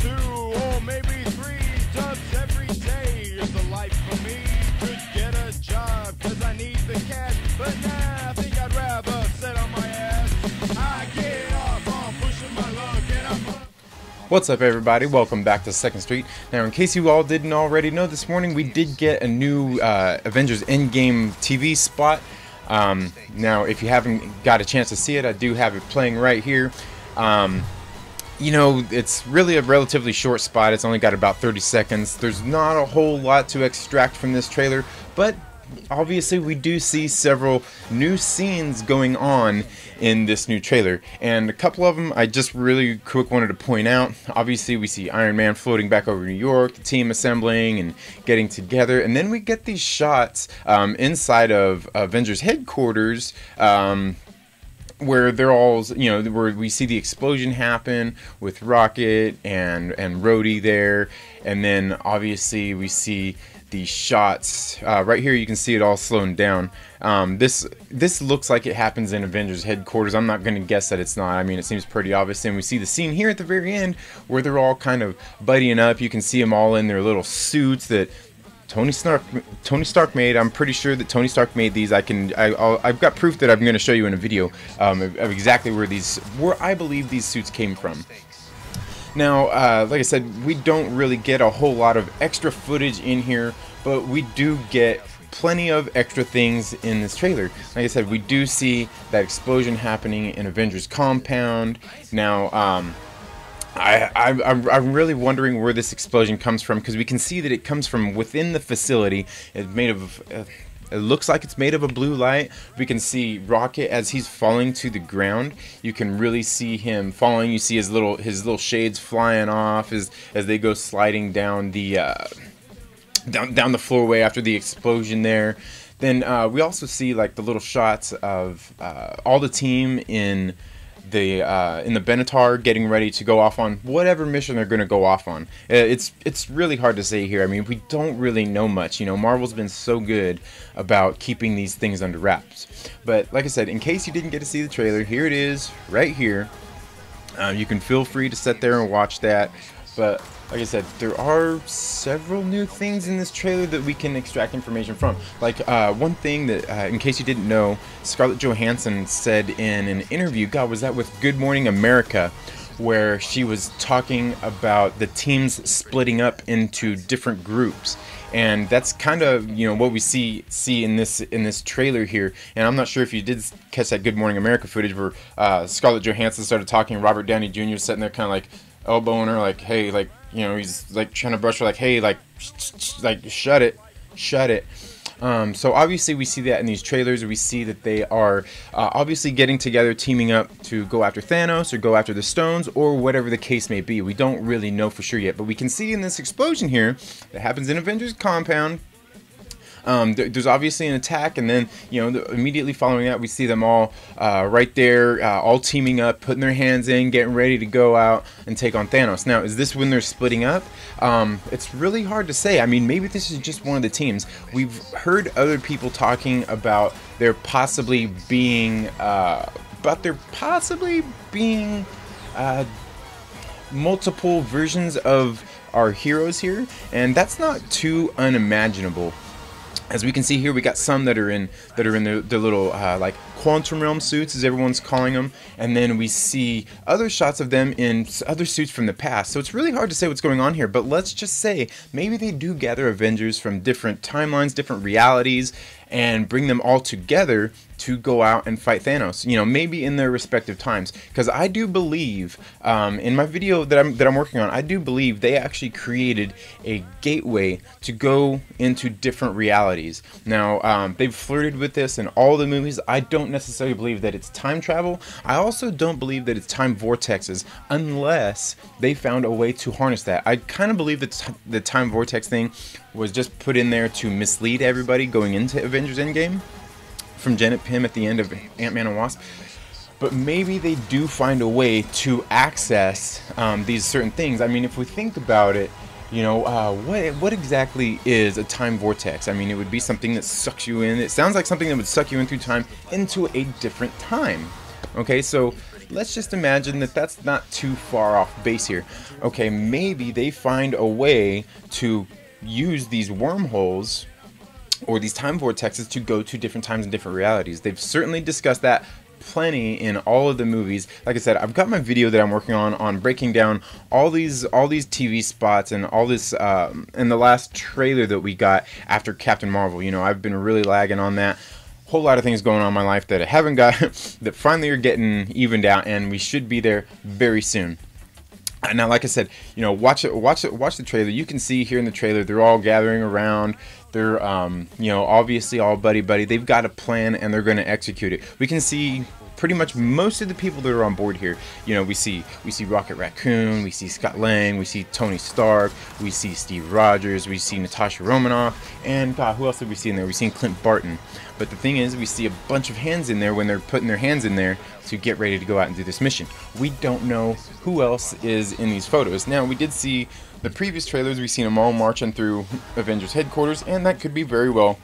2 or maybe 3 dubs every day is the life for me. Could get a job cause I need the cash, but nah, I think I'd rather sit on my ass. I get off on pushing my luck and I'm... What's up, everybody? Welcome back to 2nd Street. Now, in case you all didn't already know, this morning we did get a new Avengers Endgame TV spot. Now, if you haven't got a chance to see it, I do have it playing right here. You know, it's really a relatively short spot. It's only got about 30 seconds. There's not a whole lot to extract from this trailer, but obviously we do see several new scenes going on in this new trailer, and a couple of them I just really quick wanted to point out. Obviously we see Iron Man floating back over New York, the team assembling and getting together, and then we get these shots inside of Avengers headquarters, where they're all, you know, where we see the explosion happen with Rocket and Rhodey there, and then obviously we see these shots right here. You can see it all slowing down. This looks like it happens in Avengers headquarters. I'm not going to guess that it's not. I mean, it seems pretty obvious. And we see the scene here at the very end where they're all kind of buddying up. You can see them all in their little suits that Tony Stark made. I'm pretty sure that Tony Stark made these. I've got proof that I'm going to show you in a video of exactly where I believe these suits came from. Now, like I said, we don't really get a whole lot of extra footage in here, but we do get plenty of extra things in this trailer. Like I said, we do see that explosion happening in Avengers compound. Now, I'm really wondering where this explosion comes from, because we can see that it comes from within the facility. It's made of... it looks like it's made of a blue light. We can see Rocket as he's falling to the ground. You can really see him falling. You see his little shades flying off as they go sliding down the down the floorway after the explosion there. Then we also see like the little shots of all the team in the Benatar getting ready to go off on whatever mission they're going to go off on. It's really hard to say here. I mean, we don't really know much. You know, Marvel's been so good about keeping these things under wraps. But like I said, in case you didn't get to see the trailer, here it is right here. You can feel free to sit there and watch that. But like I said, there are several new things in this trailer that we can extract information from. Like one thing that, in case you didn't know, Scarlett Johansson said in an interview, God, was that with Good Morning America, where she was talking about the teams splitting up into different groups. And that's kind of, you know, what we see in this trailer here. And I'm not sure if you did catch that Good Morning America footage where Scarlett Johansson started talking, Robert Downey Jr. was sitting there kind of like elbowing her, like, hey, like, you know, he's like trying to brush her, like, hey, like shut it. So obviously we see that in these trailers. We see that they are obviously getting together, teaming up to go after Thanos or go after the stones or whatever the case may be. We don't really know for sure yet, but we can see in this explosion here that happens in Avengers compound. There's obviously an attack, and then, you know, immediately following that we see them all right there, all teaming up, putting their hands in, getting ready to go out and take on Thanos. Now, is this when they're splitting up? It's really hard to say. I mean, maybe this is just one of the teams. We've heard other people talking about there possibly being multiple versions of our heroes here, and that's not too unimaginable. As we can see here, we got some that are in their little like quantum realm suits, as everyone's calling them, and then we see other shots of them in other suits from the past. So it's really hard to say what's going on here, but let's just say maybe they do gather Avengers from different timelines, different realities, and bring them all together to go out and fight Thanos, you know, maybe in their respective times. Because I do believe, in my video that I'm working on, I do believe they actually created a gateway to go into different realities. Now, they've flirted with this in all the movies. I don't necessarily believe that it's time travel. I also don't believe that it's time vortexes, unless they found a way to harness that. I kind of believe that the time vortex thing was just put in there to mislead everybody going into Avengers Endgame, from Janet Pym at the end of Ant-Man and Wasp. But maybe they do find a way to access these certain things. I mean, if we think about it, you know, what exactly is a time vortex? I mean, it would be something that sucks you in. It sounds like something that would suck you in through time into a different time. Okay, so let's just imagine that that's not too far off base here. Okay, maybe they find a way to use these wormholes or these time vortexes to go to different times and different realities. They've certainly discussed that plenty in all of the movies. Like I said, I've got my video that I'm working on breaking down all these TV spots and all this and the last trailer that we got after Captain Marvel. You know, I've been really lagging on that. Whole lot of things going on in my life that I haven't got that finally are getting evened out, and we should be there very soon. Now, like I said, you know, watch the trailer. You can see here in the trailer they're all gathering around. They're you know, obviously all buddy. They've got a plan and they're going to execute it. We can see pretty much most of the people that are on board here. You know, we see Rocket Raccoon, we see Scott Lang, we see Tony Stark, we see Steve Rogers, we see Natasha Romanoff, and God, who else have we seen there? We've seen Clint Barton. But the thing is, we see a bunch of hands in there when they're putting their hands in there to get ready to go out and do this mission. We don't know who else is in these photos. Now, we did see the previous trailers. We've seen them all marching through Avengers headquarters, and that could be very well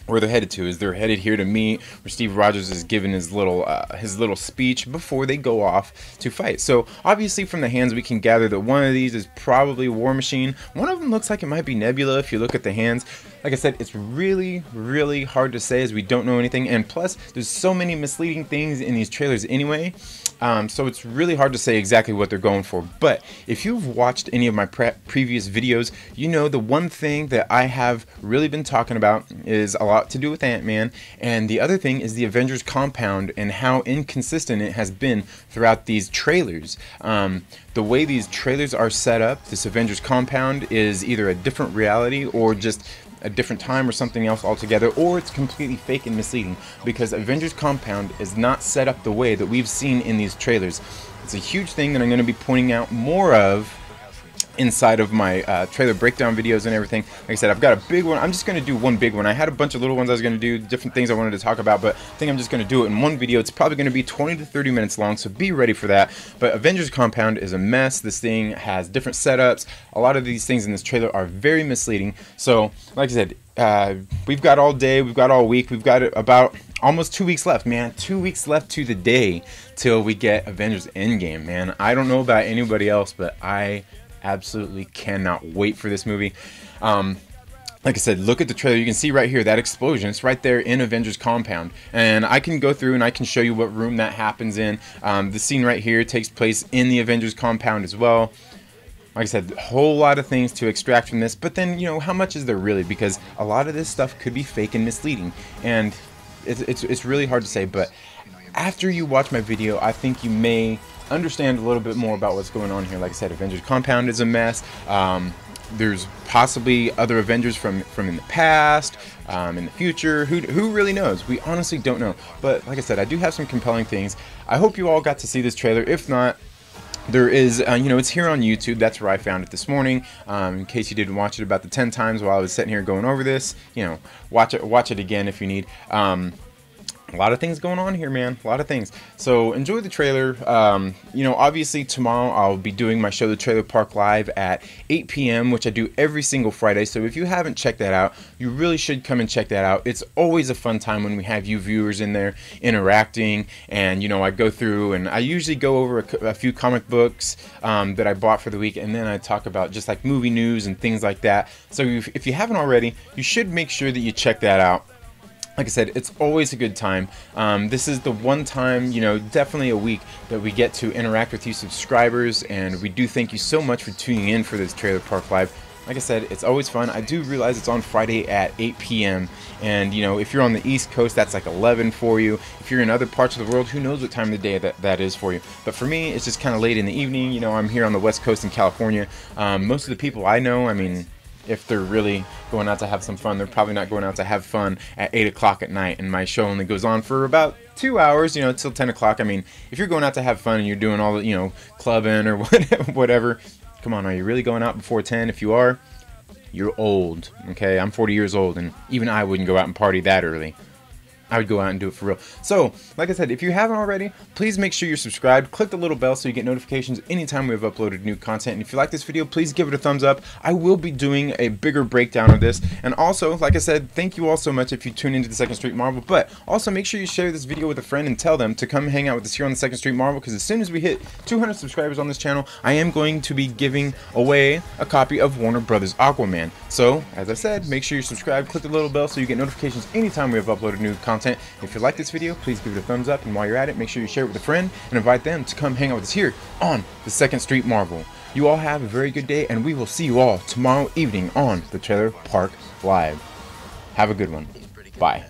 where they're headed to. Is they're headed here to meet where Steve Rogers is giving his little speech before they go off to fight. So obviously from the hands we can gather that one of these is probably War Machine. One of them looks like it might be Nebula if you look at the hands. Like I said, it's really hard to say as we don't know anything, and plus there's so many misleading things in these trailers anyway. So it's really hard to say exactly what they're going for. But if you've watched any of my previous videos, you know the one thing that I have really been talking about is a lot to do with Ant-Man, and the other thing is the Avengers compound and how inconsistent it has been throughout these trailers. The way these trailers are set up, this Avengers compound is either a different reality or just a different time or something else altogether, or it's completely fake and misleading, because Avengers Compound is not set up the way that we've seen in these trailers. It's a huge thing that I'm going to be pointing out more of inside of my trailer breakdown videos and everything. Like I said, I've got a big one. I'm just going to do one big one. I had a bunch of little ones I was going to do, different things I wanted to talk about, but I think I'm just going to do it in one video. It's probably going to be 20 to 30 minutes long, so be ready for that. But Avengers Compound is a mess. This thing has different setups. A lot of these things in this trailer are very misleading. So, like I said, we've got all day, we've got all week, we've got about almost 2 weeks left, man. 2 weeks left to the day till we get Avengers Endgame, man. I don't know about anybody else, but I absolutely cannot wait for this movie. Like I said, look at the trailer. You can see right here that explosion. It's right there in Avengers Compound, and I can go through and I can show you what room that happens in. The scene right here takes place in the Avengers Compound as well. Like I said, a whole lot of things to extract from this, but then, you know, how much is there really? Because a lot of this stuff could be fake and misleading, and it's really hard to say. But after you watch my video, I think you may understand a little bit more about what's going on here. Like I said, Avengers Compound is a mess. There's possibly other Avengers from in the past, in the future. Who really knows? We honestly don't know. But like I said, I do have some compelling things. I hope you all got to see this trailer. If not, there is, you know, it's here on YouTube. That's where I found it this morning. In case you didn't watch it about the 10 times while I was sitting here going over this, you know, watch it again if you need. A lot of things going on here, man. A lot of things. So enjoy the trailer. You know, obviously tomorrow I'll be doing my Show the Trailer Park Live at 8 p.m., which I do every single Friday. So if you haven't checked that out, you really should come and check that out. It's always a fun time when we have you viewers in there interacting. And, you know, I go through and I usually go over a few comic books that I bought for the week. And then I talk about just like movie news and things like that. So if you haven't already, you should make sure that you check that out. Like I said, it's always a good time. This is the one time, you know, definitely a week that we get to interact with you subscribers, and we do thank you so much for tuning in for this Trailer Park Live. Like I said, it's always fun. I do realize it's on Friday at 8 p.m. And, you know, if you're on the East Coast, that's like 11 for you. If you're in other parts of the world, who knows what time of the day that is for you. But for me, it's just kind of late in the evening. You know, I'm here on the West Coast in California. Most of the people I know, I mean, if they're really going out to have some fun, they're probably not going out to have fun at 8 o'clock at night. And my show only goes on for about 2 hours, you know, till 10 o'clock. I mean, if you're going out to have fun and you're doing all the, you know, clubbing or whatever, come on, are you really going out before 10? If you are, you're old, okay? I'm 40 years old, and even I wouldn't go out and party that early. I would go out and do it for real. So, like I said, if you haven't already, please make sure you're subscribed. Click the little bell so you get notifications anytime we've uploaded new content. And if you like this video, please give it a thumbs up. I will be doing a bigger breakdown of this. And also, like I said, thank you all so much if you tune into the Second Street Marvel. But also make sure you share this video with a friend and tell them to come hang out with us here on the Second Street Marvel, because as soon as we hit 200 subscribers on this channel, I am going to be giving away a copy of Warner Brothers Aquaman. So, as I said, make sure you're subscribed. Click the little bell so you get notifications anytime we have uploaded new content. If you like this video, please give it a thumbs up, and while you're at it, make sure you share it with a friend and invite them to come hang out with us here on the Second Street Marvel. You all have a very good day, and we will see you all tomorrow evening on the Trailer Park Live. Have a good one. Bye.